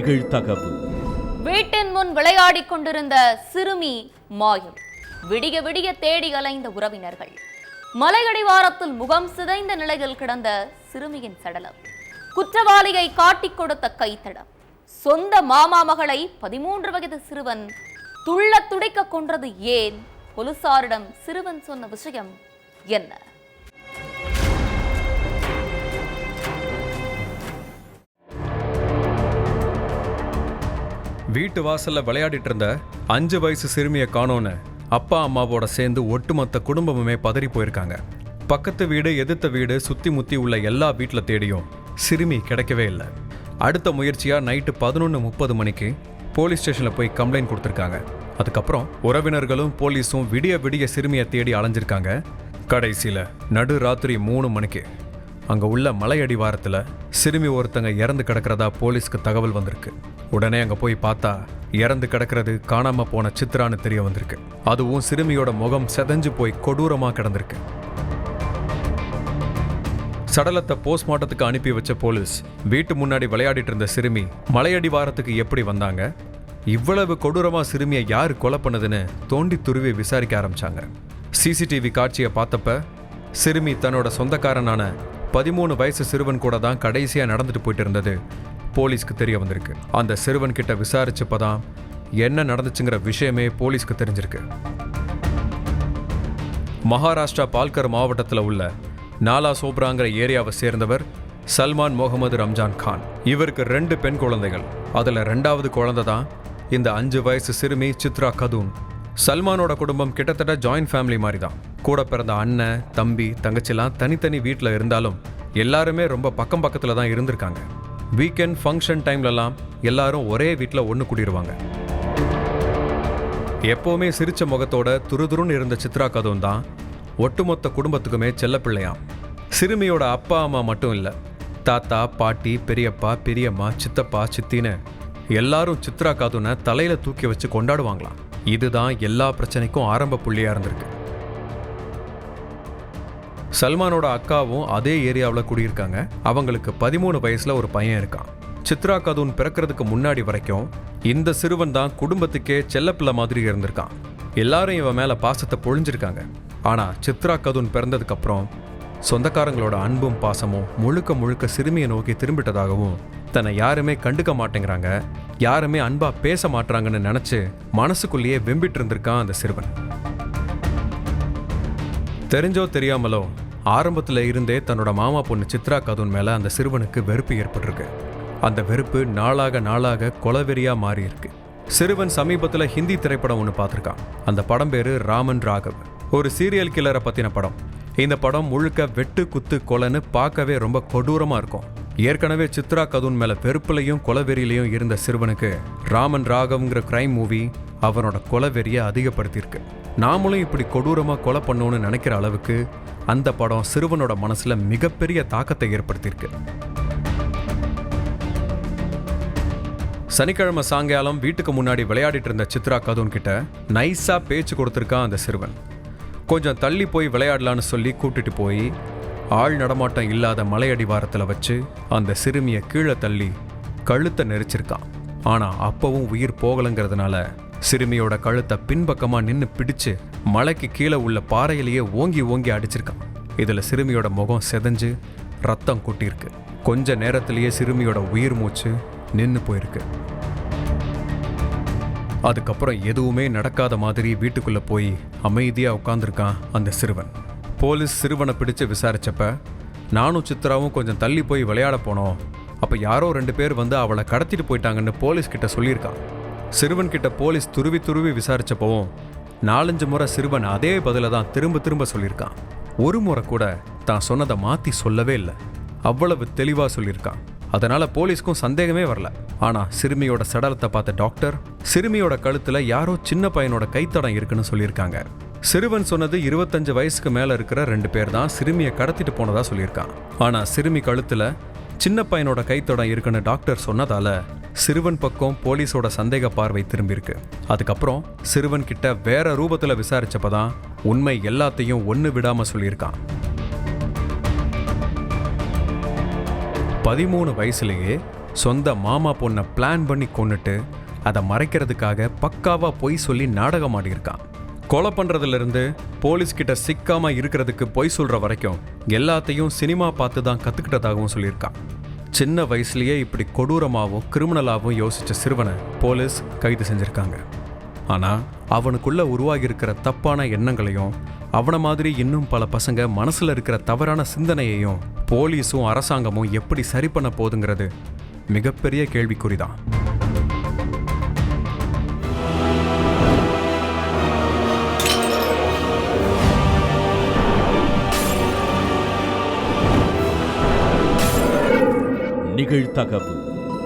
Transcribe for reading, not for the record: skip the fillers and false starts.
நிகழ்தகவு. வீட்டின் முன் விளையாடிக் கொண்டிருந்த சிறுமி மாயம். விடிய விடிய தேடி அலைந்த உறவினர்கள். மலையடிவாரத்தில் முகம் சிதைந்த நிலையில் கிடந்த சிறுமியின் சடலம். குற்றவாளியை காட்டிக் கொடுத்த கைத்தடம். சொந்த மாமா மகளை 13 வயது சிறுவன் துள்ள துடிக்க கொன்றது ஏன்? போலீசாரிடம் சிறுவன் சொன்ன விஷயம் என்ன? வீட்டு வாசல்ல விளையாடிட்டு இருந்த 5 வயசு சிறுமியை காணோன்னு அப்பா அம்மாவோட சேர்ந்து ஒட்டுமொத்த குடும்பமுமே பதறி போயிருக்காங்க. பக்கத்து வீடு எதிர்த்த வீடு சுத்தி முத்தி உள்ள எல்லா வீட்டில் தேடியும் சிறுமி கிடைக்கவே இல்லை. அடுத்த முயற்சியா நைட்டு 11:30 மணிக்கு போலீஸ் ஸ்டேஷன்ல போய் கம்ப்ளைண்ட் கொடுத்துருக்காங்க. அதுக்கப்புறம் உறவினர்களும் போலீஸும் விடிய விடிய சிறுமியை தேடி அலைஞ்சிருக்காங்க. கடைசியில நடு ராத்திரி 3 மணிக்கு அங்க உள்ள மலையடிவாரத்துல சிறுமி ஒருத்தங்க இறந்து கிடக்கிறதா போலீஸ்க்கு தகவல் வந்திருக்கு. உடனே அங்க போய் பார்த்தா இறந்து கிடக்கிறது காணாம போன சித்ரான்னு தெரிய வந்திருக்கு. அதுவும் சிறுமியோட முகம் செதஞ்சு போய் கொடூரமா கிடந்திருக்கு. சடலத்தை போஸ்ட்மார்ட்டத்துக்கு அனுப்பி வச்ச போலீஸ் வீட்டு முன்னாடி விளையாடிட்டு இருந்த சிறுமி மலையடிவாரத்துக்கு எப்படி வந்தாங்க, இவ்வளவு கொடூரமா சிறுமியை யாரு கொலை பண்ணதுன்னு தோண்டி துருவி விசாரிக்க ஆரம்பிச்சாங்க. சிசிடிவி காட்சியை பார்த்தப்ப சிறுமி தன்னோட சொந்தக்காரனான 13 வயசு சிறுவன் கூட தான் கடைசியா நடந்துட்டு போயிட்டு இருந்தது போலீஸ்க்கு தெரிய வந்திருக்கு. அந்த சிறுவன் கிட்ட விசாரிச்சப்பதான் என்ன நடந்துச்சுங்கிற விஷயமே போலீஸ்க்கு தெரிஞ்சிருக்கு. மகாராஷ்டிரா பால்கர் மாவட்டத்தில் உள்ள நாலா சோப்ராங்கிற ஏரியாவை சேர்ந்தவர் சல்மான் முகமது ரம்ஜான் கான். இவருக்கு 2 பெண் குழந்தைகள். அதுல 2வது குழந்தை தான் இந்த 5 வயசு சிறுமி சித்ரா கதூன். சல்மானோட குடும்பம் கிட்டத்தட்ட ஜாயின்ட் ஃபேமிலி மாதிரி தான். கூட பிறந்த அண்ணன் தம்பி தங்கச்சிலாம் தனித்தனி வீட்டில் இருந்தாலும் எல்லாருமே ரொம்ப பக்கம் பக்கத்தில் தான் இருந்திருக்காங்க. வீக்கெண்ட் ஃபங்க்ஷன் டைம்லலாம் எல்லாரும் ஒரே வீட்டில் ஒன்று கூடிடுவாங்க. எப்போவுமே சிரிச்ச முகத்தோட துருதுருன்னு இருந்த சித்ரா கதூன் தான் ஒட்டுமொத்த குடும்பத்துக்குமே செல்லப்பிள்ளையாம். சிறுமியோட அப்பா அம்மா மட்டும் இல்லை, தாத்தா பாட்டி பெரியப்பா பெரியம்மா சித்தப்பா சித்தின்னு எல்லாரும் சித்ரா கதூனை தலையில தூக்கி வச்சு கொண்டாடுவாங்களாம். இதுதான் எல்லா பிரச்சனைக்கும் ஆரம்ப புள்ளியா இருந்திருக்கு. சல்மானோட அக்காவும் அதே ஏரியாவில் குடியிருக்காங்க. அவங்களுக்கு 13 வயசுல ஒரு பையன் இருக்கான். சித்ரா கதூன் பிறக்கிறதுக்கு முன்னாடி வரைக்கும் இந்த சிறுவன் தான் குடும்பத்துக்கே செல்லப்பிள்ளை மாதிரி இருந்திருக்கான். எல்லாரும் இவன் மேல பாசத்தை பொழிஞ்சிருக்காங்க. ஆனா சித்ரா கதூன் பிறந்ததுக்கு அப்புறம் சொந்தக்காரங்களோட அன்பும் பாசமும் முழுக்க முழுக்க சிறுமியை நோக்கி திரும்பிட்டதாகவும், தன்னை யாருமே கண்டுக்க மாட்டேங்கிறாங்க, யாருமே அன்பா பேச மாட்டாங்கன்னு நினைச்சு மனசுக்குள்ளேயே வெம்பிட்டு இருந்திருக்கான் அந்த சிறுவன். தெரிஞ்சோ தெரியாமலோ ஆரம்பத்துல இருந்தே தன்னோட மாமா பொண்ணு சித்ரா கதூன் மேல அந்த சிறுவனுக்கு வெறுப்பு ஏற்பட்டிருக்கு. அந்த வெறுப்பு நாளாக நாளாக கொலவெறியா மாறி இருக்கு. சிறுவன் சமீபத்துல ஹிந்தி திரைப்படம் ஒன்று பார்த்திருக்கான். அந்த படம் பேரு ராமன் ராகவ். ஒரு சீரியல் கில்லரை பத்தின படம். இந்த படம் முழுக்க வெட்டு குத்து கொலைன்னு பார்க்கவே ரொம்ப கொடூரமா இருக்கும். ஏற்கனவே சித்ரா கதூன் மேல வெறுப்புலையும் கொலவெறியிலையும் இருந்த சிறுவனுக்கு ராமன் ராகவ்ங்கிற கிரைம் மூவி அவனோட கொலவெறியை அதிகப்படுத்தியிருக்கு. நாமளும் இப்படி கொடூரமா கொலை பண்ணோன்னு நினைக்கிற அளவுக்கு அந்த படம் சிறுவனோட மனசுல மிகப்பெரிய தாக்கத்தை ஏற்படுத்தியிருக்கு. சனிக்கிழமை சாயங்காலம் வீட்டுக்கு முன்னாடி விளையாடிட்டு இருந்த சித்ரா கதூன் கிட்ட நைஸா பேச்சு கொடுத்திருக்கான் அந்த சிறுவன். கொஞ்சம் தள்ளி போய் விளையாடலான்னு சொல்லி கூட்டிட்டு போய் ஆள் நடமாட்டம் இல்லாத மலையடிவாரத்தில் வச்சு அந்த சிறுமியை கீழே தள்ளி கழுத்தை நெரிச்சிருக்கான். ஆனா அப்பவும் உயிர் போகலைங்கிறதுனால சிறுமியோட கழுத்தை பின்பக்கமா நின்று பிடிச்சு மலைக்கு கீழே உள்ள பாறையிலேயே ஓங்கி ஓங்கி அடிச்சிருக்கான். இதுல சிறுமியோட முகம் செதஞ்சு ரத்தம் கொட்டியிருக்கு. கொஞ்ச நேரத்திலேயே சிறுமியோட உயிர் மூச்சு நின்று போயிருக்கு. அதுக்கப்புறம் எதுவுமே நடக்காத மாதிரி வீட்டுக்குள்ள போய் அமைதியா உட்கார்ந்துருக்கான் அந்த சிறுவன். போலீஸ் சிறுவனை பிடிச்சு விசாரிச்சப்ப, நானும் சித்ராவும் கொஞ்சம் தள்ளி போய் விளையாட போனோம், அப்ப யாரோ 2 பேர் வந்து அவளை கடத்திட்டு போயிட்டாங்கன்னு போலீஸ் கிட்ட சொல்லியிருக்கான். சிறுவன் கிட்ட போலீஸ் துருவி துருவி விசாரிச்சப்பவும் 4-5 முறை சிறுவன் அதே பதில தான் திரும்ப திரும்ப சொல்லியிருக்கான். ஒரு முறை கூட தான் சொன்னதை மாத்தி சொல்லவே இல்லை. அவ்வளவு தெளிவா சொல்லியிருக்கான். அதனால போலீஸ்க்கும் சந்தேகமே வரல. ஆனா சிறுமியோட சடலத்தை பார்த்த டாக்டர் சிறுமியோட கழுத்துல யாரோ சின்ன பையனோட கைத்தடம் இருக்குன்னு சொல்லியிருக்காங்க. சிறுவன் சொன்னது 25 வயசுக்கு மேல இருக்கிற 2 பேர் தான் சிறுமியை கடத்திட்டு போனதா சொல்லியிருக்கான். ஆனா சிறுமி கழுத்துல சின்ன பையனோட கைத்தடம் இருக்குன்னு டாக்டர் சொன்னதால சிறுவன் பக்கம் போலீஸோட சந்தேக பார்வை திரும்பியிருக்கு. அதுக்கப்புறம் சிறுவன் கிட்ட வேற ரூபத்துல விசாரிச்சப்பதான் உண்மை எல்லாத்தையும் ஒண்ணு விடாம சொல்லியிருக்கான். 13 வயசுலேயே சொந்த மாமா பொண்ணை பிளான் பண்ணி கொன்னுட்டு அதை மறைக்கிறதுக்காக பக்காவா பொய் சொல்லி நாடகம் ஆடியிருக்கான். கொலை பண்றதுல இருந்து போலீஸ் கிட்ட சிக்காம இருக்கிறதுக்கு பொய் சொல்ற வரைக்கும் எல்லாத்தையும் சினிமா பார்த்து தான் கத்துக்கிட்டதாகவும் சொல்லியிருக்கான். சின்ன வயசுலயே இப்படி கொடூரமாகவும் கிரிமினலாகவும் யோசிச்ச சிறுவனை போலீஸ் கைது செஞ்சிருக்காங்க. ஆனா அவனுக்குள்ள உருவாகி இருக்கிற தப்பான எண்ணங்களையும் அவனை மாதிரி இன்னும் பல பசங்க மனசுல இருக்கிற தவறான சிந்தனையையும் போலீஸும் அரசாங்கமும் எப்படி சரி பண்ண போதுங்கிறது மிகப்பெரிய கேள்விக்குறிதான். நிகழ்தகவு